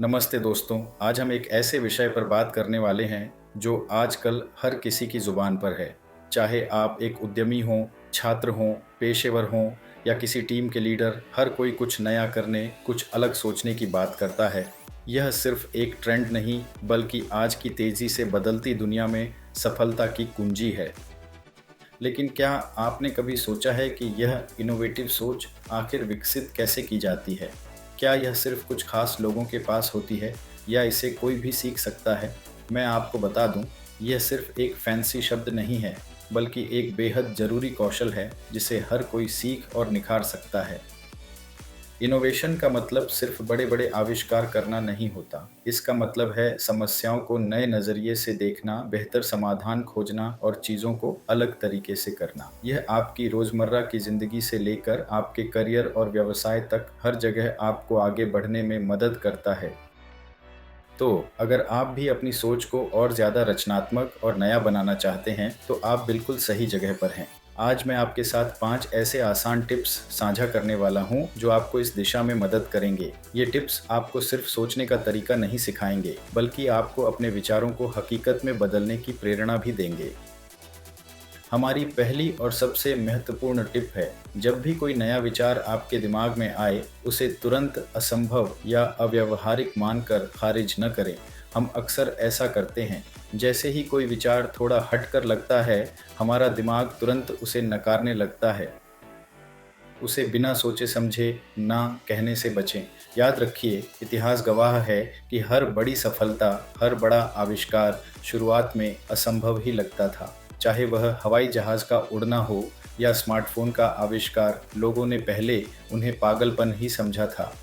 नमस्ते दोस्तों। आज हम एक ऐसे विषय पर बात करने वाले हैं जो आजकल हर किसी की ज़ुबान पर है। चाहे आप एक उद्यमी हों, छात्र हों, पेशेवर हों या किसी टीम के लीडर, हर कोई कुछ नया करने, कुछ अलग सोचने की बात करता है। यह सिर्फ एक ट्रेंड नहीं, बल्कि आज की तेज़ी से बदलती दुनिया में सफलता की कुंजी है। लेकिन क्या आपने कभी सोचा है कि यह इनोवेटिव सोच आखिर विकसित कैसे की जाती है? क्या यह सिर्फ कुछ खास लोगों के पास होती है या इसे कोई भी सीख सकता है? मैं आपको बता दूं, यह सिर्फ एक फैंसी शब्द नहीं है, बल्कि एक बेहद ज़रूरी कौशल है जिसे हर कोई सीख और निखार सकता है। इनोवेशन का मतलब सिर्फ बड़े बड़े आविष्कार करना नहीं होता। इसका मतलब है समस्याओं को नए नज़रिए से देखना, बेहतर समाधान खोजना और चीज़ों को अलग तरीके से करना। यह आपकी रोज़मर्रा की ज़िंदगी से लेकर आपके करियर और व्यवसाय तक हर जगह आपको आगे बढ़ने में मदद करता है। तो अगर आप भी अपनी सोच को और ज़्यादा रचनात्मक और नया बनाना चाहते हैं, तो आप बिल्कुल सही जगह पर हैं। आज मैं आपके साथ 5 ऐसे आसान टिप्स साझा करने वाला हूं जो आपको इस दिशा में मदद करेंगे। ये टिप्स आपको सिर्फ सोचने का तरीका नहीं सिखाएंगे, बल्कि आपको अपने विचारों को हकीकत में बदलने की प्रेरणा भी देंगे। हमारी पहली और सबसे महत्वपूर्ण टिप है, जब भी कोई नया विचार आपके दिमाग में आए, उसे तुरंत असंभव या अव्यावहारिक मानकर खारिज न करें। हम अक्सर ऐसा करते हैं। जैसे ही कोई विचार थोड़ा हटकर लगता है, हमारा दिमाग तुरंत उसे नकारने लगता है। उसे बिना सोचे समझे ना कहने से बचें। याद रखिए, इतिहास गवाह है कि हर बड़ी सफलता, हर बड़ा आविष्कार शुरुआत में असंभव ही लगता था। चाहे वह हवाई जहाज़ का उड़ना हो या स्मार्टफ़ोन का आविष्कार, लोगों ने पहले उन्हें पागलपन ही समझा था।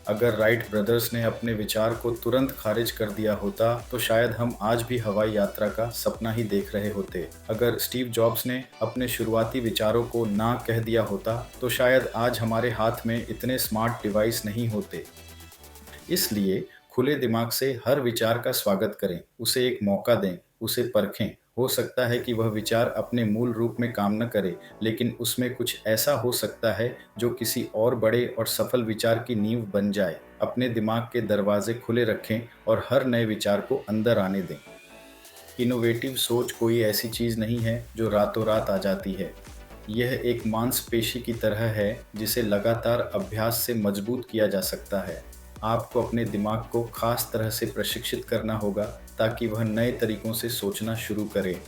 अगर राइट ब्रदर्स ने अपने विचार को तुरंत खारिज कर दिया होता, तो शायद हम आज भी हवाई यात्रा का सपना ही देख रहे होते। अगर स्टीव जॉब्स ने अपने शुरुआती विचारों को ना कह दिया होता, तो शायद आज हमारे हाथ में इतने स्मार्ट डिवाइस नहीं होते। इसलिए खुले दिमाग से हर विचार का स्वागत करें, उसे एक मौका दें, उसे परखें। हो सकता है कि वह विचार अपने मूल रूप में काम न करे, लेकिन उसमें कुछ ऐसा हो सकता है जो किसी और बड़े और सफल विचार की नींव बन जाए। अपने दिमाग के दरवाजे खुले रखें और हर नए विचार को अंदर आने दें। इनोवेटिव सोच कोई ऐसी चीज़ नहीं है जो रातों रात आ जाती है। यह एक मांसपेशी की तरह है जिसे लगातार अभ्यास से मजबूत किया जा सकता है। आपको अपने दिमाग को खास तरह से प्रशिक्षित करना होगा ताकि वह नए तरीकों से सोचना शुरू करे।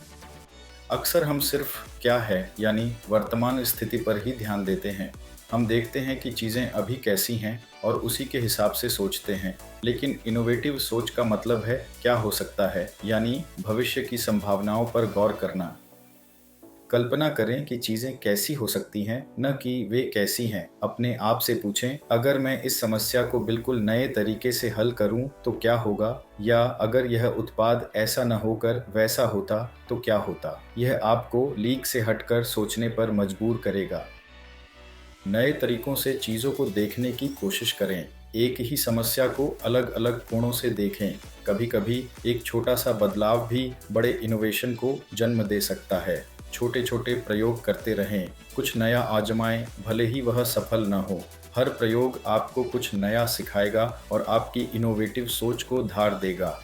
अक्सर हम सिर्फ क्या है यानी वर्तमान स्थिति पर ही ध्यान देते हैं। हम देखते हैं कि चीज़ें अभी कैसी हैं और उसी के हिसाब से सोचते हैं। लेकिन इनोवेटिव सोच का मतलब है क्या हो सकता है, यानी भविष्य की संभावनाओं पर गौर करना। कल्पना करें कि चीज़ें कैसी हो सकती हैं, न कि वे कैसी हैं। अपने आप से पूछें, अगर मैं इस समस्या को बिल्कुल नए तरीके से हल करूं तो क्या होगा? या अगर यह उत्पाद ऐसा न होकर वैसा होता तो क्या होता? यह आपको लीक से हटकर सोचने पर मजबूर करेगा। नए तरीकों से चीज़ों को देखने की कोशिश करें। एक ही समस्या को अलग-अलग कोणों से देखें। कभी-कभी एक छोटा सा बदलाव भी बड़े इनोवेशन को जन्म दे सकता है। छोटे-छोटे प्रयोग करते रहें, कुछ नया आजमाएं, भले ही वह सफल न हो। हर प्रयोग आपको कुछ नया सिखाएगा और आपकी इनोवेटिव सोच को धार देगा।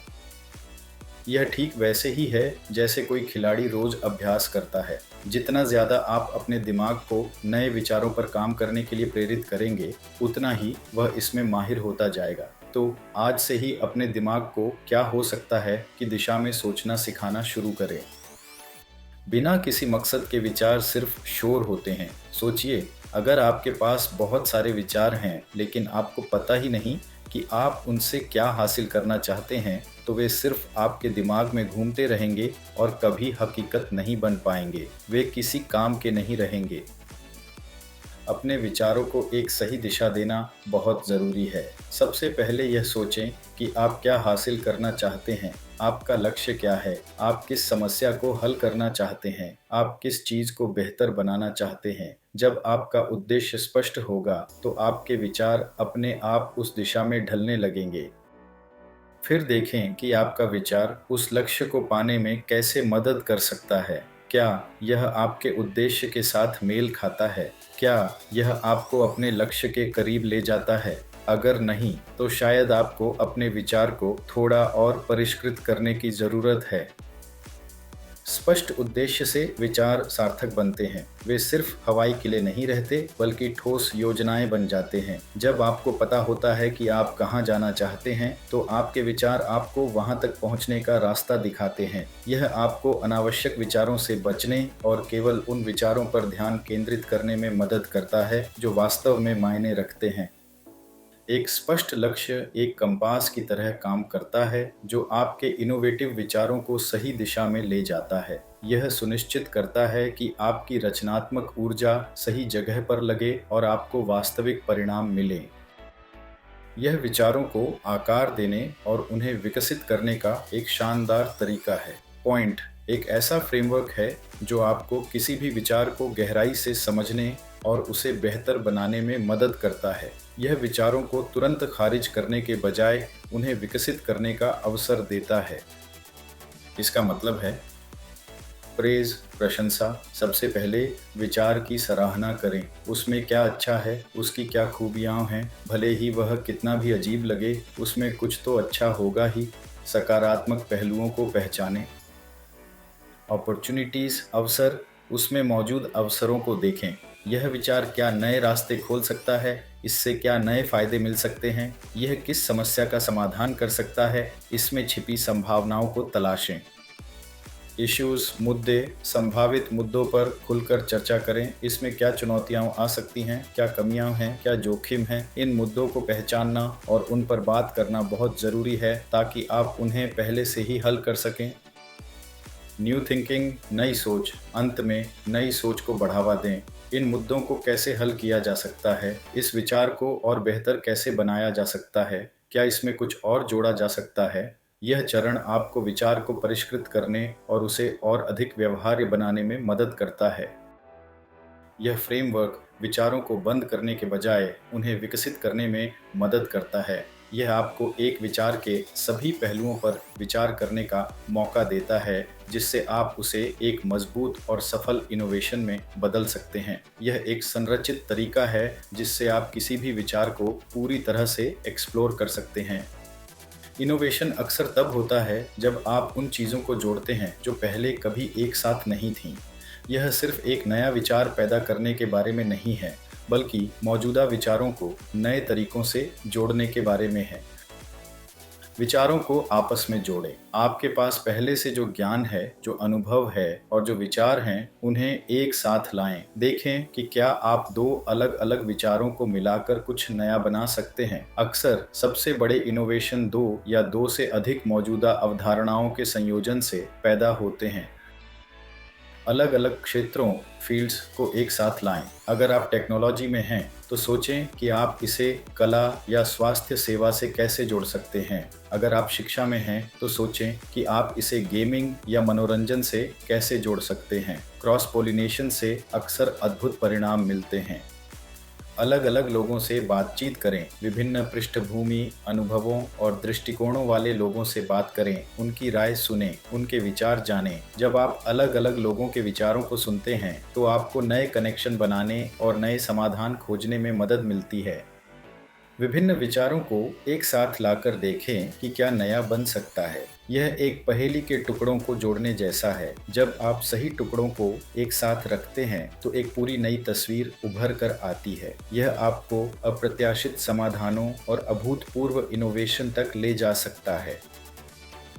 यह ठीक वैसे ही है जैसे कोई खिलाड़ी रोज अभ्यास करता है। जितना ज़्यादा आप अपने दिमाग को नए विचारों पर काम करने के लिए प्रेरित करेंगे, उतना ही वह इसमें माहिर होता जाएगा। तो आज से ही अपने दिमाग को क्या हो सकता है कि दिशा में सोचना सिखाना शुरू करें। बिना किसी मकसद के विचार सिर्फ शोर होते हैं। सोचिए, अगर आपके पास बहुत सारे विचार हैं लेकिन आपको पता ही नहीं कि आप उनसे क्या हासिल करना चाहते हैं, तो वे सिर्फ आपके दिमाग में घूमते रहेंगे और कभी हकीकत नहीं बन पाएंगे। वे किसी काम के नहीं रहेंगे। अपने विचारों को एक सही दिशा देना बहुत ज़रूरी है। सबसे पहले यह सोचें कि आप क्या हासिल करना चाहते हैं। आपका लक्ष्य क्या है? आप किस समस्या को हल करना चाहते हैं? आप किस चीज़ को बेहतर बनाना चाहते हैं? जब आपका उद्देश्य स्पष्ट होगा, तो आपके विचार अपने आप उस दिशा में ढलने लगेंगे। फिर देखें कि आपका विचार उस लक्ष्य को पाने में कैसे मदद कर सकता है। क्या यह आपके उद्देश्य के साथ मेल खाता है? क्या यह आपको अपने लक्ष्य के करीब ले जाता है? अगर नहीं, तो शायद आपको अपने विचार को थोड़ा और परिष्कृत करने की ज़रूरत है। स्पष्ट उद्देश्य से विचार सार्थक बनते हैं। वे सिर्फ हवाई किले नहीं रहते, बल्कि ठोस योजनाएं बन जाते हैं। जब आपको पता होता है कि आप कहां जाना चाहते हैं, तो आपके विचार आपको वहां तक पहुंचने का रास्ता दिखाते हैं। यह आपको अनावश्यक विचारों से बचने और केवल उन विचारों पर ध्यान केंद्रित करने में मदद करता है जो वास्तव में मायने रखते हैं। एक स्पष्ट लक्ष्य एक कंपास की तरह काम करता है, जो आपके इनोवेटिव विचारों को सही दिशा में ले जाता है। यह सुनिश्चित करता है कि आपकी रचनात्मक ऊर्जा सही जगह पर लगे और आपको वास्तविक परिणाम मिले। यह विचारों को आकार देने और उन्हें विकसित करने का एक शानदार तरीका है। पॉइंट एक ऐसा फ्रेमवर्क है जो आपको किसी भी विचार को गहराई से समझने और उसे बेहतर बनाने में मदद करता है। यह विचारों को तुरंत खारिज करने के बजाय उन्हें विकसित करने का अवसर देता है। इसका मतलब है प्रेज, प्रशंसा। सबसे पहले विचार की सराहना करें। उसमें क्या अच्छा है, उसकी क्या खूबियाँ हैं। भले ही वह कितना भी अजीब लगे, उसमें कुछ तो अच्छा होगा ही। सकारात्मक पहलुओं को पहचानें। अपॉर्चुनिटीज़, अवसर, उसमें मौजूद अवसरों को देखें। यह विचार क्या नए रास्ते खोल सकता है, इससे क्या नए फायदे मिल सकते हैं, यह किस समस्या का समाधान कर सकता है, इसमें छिपी संभावनाओं को तलाशें। इश्यूज, मुद्दे, संभावित मुद्दों पर खुलकर चर्चा करें। इसमें क्या चुनौतियां आ सकती हैं, क्या कमियां हैं, क्या जोखिम हैं। इन मुद्दों को पहचानना और उन पर बात करना बहुत ज़रूरी है, ताकि आप उन्हें पहले से ही हल कर सकें। न्यू थिंकिंग, नई सोच। अंत में नई सोच को बढ़ावा दें। इन मुद्दों को कैसे हल किया जा सकता है, इस विचार को और बेहतर कैसे बनाया जा सकता है, क्या इसमें कुछ और जोड़ा जा सकता है। यह चरण आपको विचार को परिष्कृत करने और उसे और अधिक व्यवहार्य बनाने में मदद करता है। यह फ्रेमवर्क विचारों को बंद करने के बजाय उन्हें विकसित करने में मदद करता है। यह आपको एक विचार के सभी पहलुओं पर विचार करने का मौका देता है, जिससे आप उसे एक मजबूत और सफल इनोवेशन में बदल सकते हैं। यह एक संरचित तरीका है जिससे आप किसी भी विचार को पूरी तरह से एक्सप्लोर कर सकते हैं। इनोवेशन अक्सर तब होता है जब आप उन चीज़ों को जोड़ते हैं जो पहले कभी एक साथ नहीं थीं। यह सिर्फ एक नया विचार पैदा करने के बारे में नहीं है, बल्कि मौजूदा विचारों को नए तरीकों से जोड़ने के बारे में है। विचारों को आपस में जोड़ें। आपके पास पहले से जो ज्ञान है, जो अनुभव है और जो विचार हैं, उन्हें एक साथ लाएं। देखें कि क्या आप दो अलग-अलग विचारों को मिलाकर कुछ नया बना सकते हैं। अक्सर सबसे बड़े इनोवेशन दो या दो से अधिक मौजूदा अवधारणाओं के संयोजन से पैदा होते हैं। अलग अलग क्षेत्रों, फील्ड्स को एक साथ लाएं। अगर आप टेक्नोलॉजी में हैं, तो सोचें कि आप इसे कला या स्वास्थ्य सेवा से कैसे जोड़ सकते हैं। अगर आप शिक्षा में हैं, तो सोचें कि आप इसे गेमिंग या मनोरंजन से कैसे जोड़ सकते हैं। क्रॉस पोलिनेशन से अक्सर अद्भुत परिणाम मिलते हैं। अलग अलग लोगों से बातचीत करें। विभिन्न पृष्ठभूमि, अनुभवों और दृष्टिकोणों वाले लोगों से बात करें। उनकी राय सुनें, उनके विचार जानें। जब आप अलग अलग लोगों के विचारों को सुनते हैं, तो आपको नए कनेक्शन बनाने और नए समाधान खोजने में मदद मिलती है। विभिन्न विचारों को एक साथ लाकर देखें कि क्या नया बन सकता है। यह एक पहेली के टुकड़ों को जोड़ने जैसा है। जब आप सही टुकड़ों को एक साथ रखते हैं, तो एक पूरी नई तस्वीर उभर कर आती है। यह आपको अप्रत्याशित समाधानों और अभूतपूर्व इनोवेशन तक ले जा सकता है।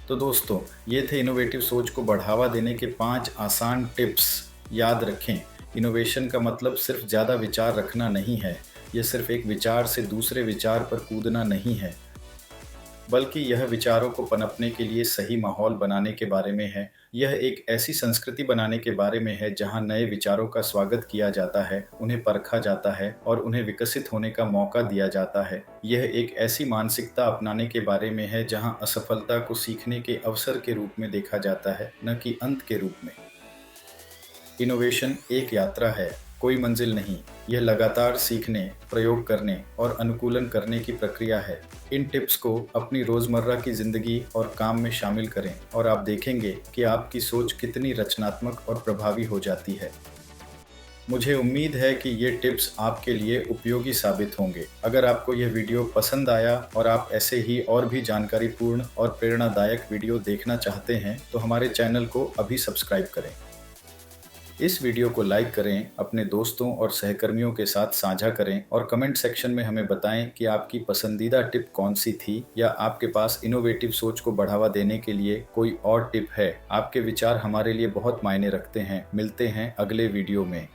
तो दोस्तों, ये थे इनोवेटिव सोच को बढ़ावा देने के 5 आसान टिप्स। याद रखें, इनोवेशन का मतलब सिर्फ ज़्यादा विचार रखना नहीं है। यह सिर्फ एक विचार से दूसरे विचार पर कूदना नहीं है, बल्कि यह विचारों को पनपने के लिए सही माहौल बनाने के बारे में है। यह एक ऐसी संस्कृति बनाने के बारे में है जहां नए विचारों का स्वागत किया जाता है, उन्हें परखा जाता है और उन्हें विकसित होने का मौका दिया जाता है। यह एक ऐसी मानसिकता अपनाने के बारे में है जहां असफलता को सीखने के अवसर के रूप में देखा जाता है, न कि अंत के रूप में। इनोवेशन एक यात्रा है, कोई मंजिल नहीं। यह लगातार सीखने, प्रयोग करने और अनुकूलन करने की प्रक्रिया है। इन टिप्स को अपनी रोज़मर्रा की ज़िंदगी और काम में शामिल करें और आप देखेंगे कि आपकी सोच कितनी रचनात्मक और प्रभावी हो जाती है। मुझे उम्मीद है कि ये टिप्स आपके लिए उपयोगी साबित होंगे। अगर आपको यह वीडियो पसंद आया और आप ऐसे ही और भी जानकारीपूर्ण और प्रेरणादायक वीडियो देखना चाहते हैं तो हमारे चैनल को अभी सब्सक्राइब करें। इस वीडियो को लाइक करें, अपने दोस्तों और सहकर्मियों के साथ साझा करें और कमेंट सेक्शन में हमें बताएं कि आपकी पसंदीदा टिप कौन सी थी या आपके पास इनोवेटिव सोच को बढ़ावा देने के लिए कोई और टिप है। आपके विचार हमारे लिए बहुत मायने रखते हैं। मिलते हैं अगले वीडियो में।